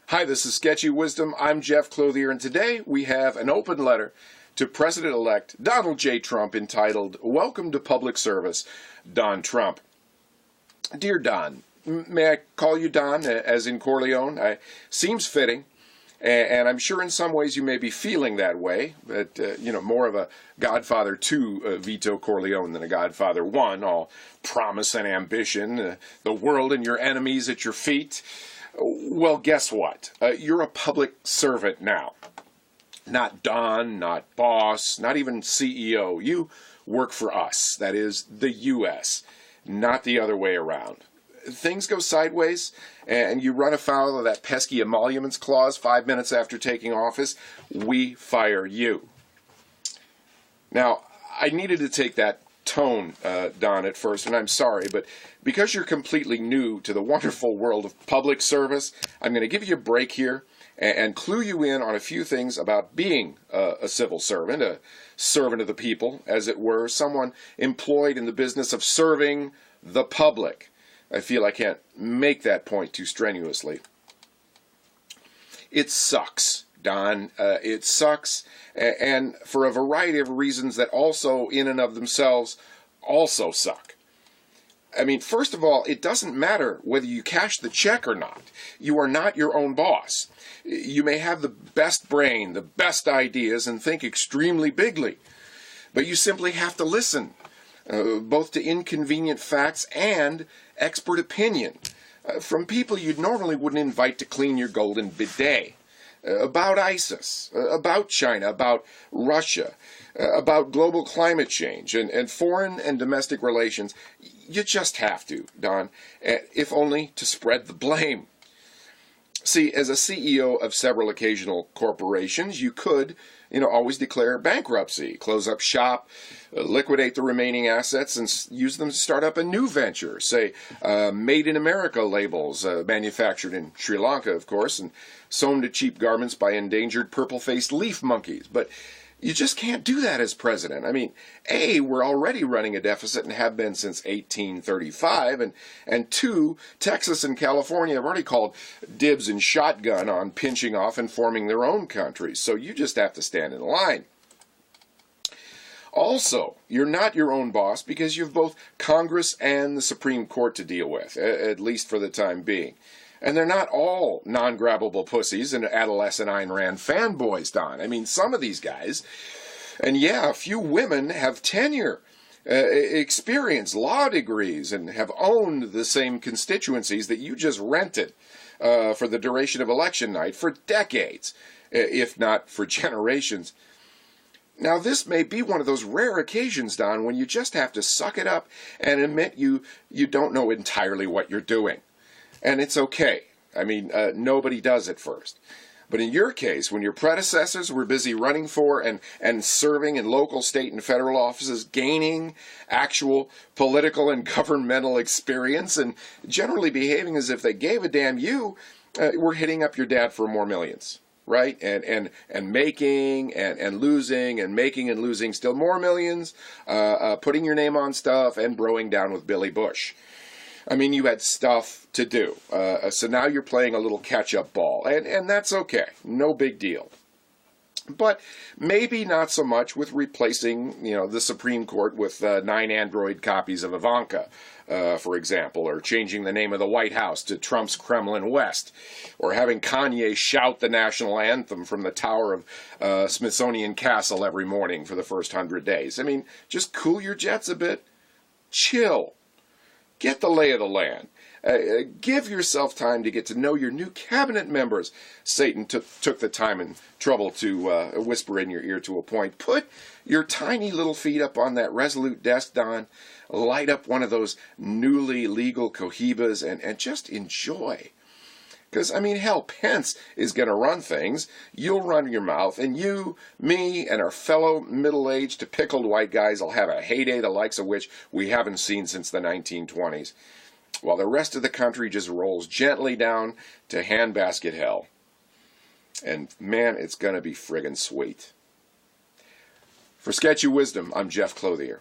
Hi, this is Sketchy Wisdom. I'm Jeff Clothier, and today we have an open letter to President-elect Donald J. Trump entitled, Welcome to Public Service, Don Trump. Dear Don, may I call you Don, as in Corleone? Seems fitting, and I'm sure in some ways you may be feeling that way, but, more of a Godfather 2 Vito Corleone than a Godfather 1, all promise and ambition, the world and your enemies at your feet. Well, guess what? You're a public servant now. Not Don, not boss, not even CEO. You work for us, that is, the U.S., not the other way around. Things go sideways, and you run afoul of that pesky emoluments clause 5 minutes after taking office, we fire you. Now, I needed to take that tone, Don, at first, and I'm sorry, but because you're completely new to the wonderful world of public service, I'm going to give you a break here and clue you in on a few things about being a civil servant, a servant of the people, as it were, someone employed in the business of serving the public. I feel I can't make that point too strenuously. It sucks, Don. It sucks, and for a variety of reasons that also, in and of themselves, also suck. I mean, first of all, it doesn't matter whether you cash the check or not. You are not your own boss. You may have the best brain, the best ideas, and think extremely bigly, but you simply have to listen, both to inconvenient facts and expert opinion, from people you normally wouldn't invite to clean your golden bidet. About ISIS, about China, about Russia, about global climate change, and foreign and domestic relations. You just have to, Don, if only to spread the blame. See, as a CEO of several occasional corporations, you could, always declare bankruptcy, close up shop, liquidate the remaining assets, and use them to start up a new venture, say, Made in America labels, manufactured in Sri Lanka, of course, and sewn to cheap garments by endangered purple-faced leaf monkeys. But you just can't do that as president. I mean, A, we're already running a deficit and have been since 1835, and two, Texas and California have already called dibs and shotgun on pinching off and forming their own countries, so you just have to stand in line. Also, you're not your own boss because you have both Congress and the Supreme Court to deal with, at least for the time being. And they're not all non-grabbable pussies and adolescent Ayn Rand fanboys, Don. I mean, some of these guys, and yeah, a few women have tenure, experience, law degrees, and have owned the same constituencies that you just rented for the duration of election night for decades, if not for generations. Now, this may be one of those rare occasions, Don, when you just have to suck it up and admit you don't know entirely what you're doing. And it's okay. I mean, nobody does at first. But in your case, when your predecessors were busy running for and serving in local, state, and federal offices, gaining actual political and governmental experience, and generally behaving as if they gave a damn, you were hitting up your dad for more millions, right? And making and losing and making and losing still more millions, putting your name on stuff and broing down with Billy Bush. I mean, you had stuff to do, so now you're playing a little catch-up ball, and that's okay, no big deal. But maybe not so much with replacing, the Supreme Court with 9 Android copies of Ivanka, for example, or changing the name of the White House to Trump's Kremlin West, or having Kanye shout the national anthem from the tower of Smithsonian Castle every morning for the first 100 days. I mean, just cool your jets a bit, chill. Get the lay of the land. Give yourself time to get to know your new cabinet members. Satan took the time and trouble to whisper in your ear to a point. Put your tiny little feet up on that resolute desk, Don. Light up one of those newly legal cohibas and just enjoy. Because, I mean, hell, Pence is going to run things. You'll run your mouth, and you, me, and our fellow middle-aged to pickled white guys will have a heyday the likes of which we haven't seen since the 1920s, while the rest of the country just rolls gently down to handbasket hell. And, man, it's going to be friggin' sweet. For Sketchy Wisdom, I'm Jeff Clothier.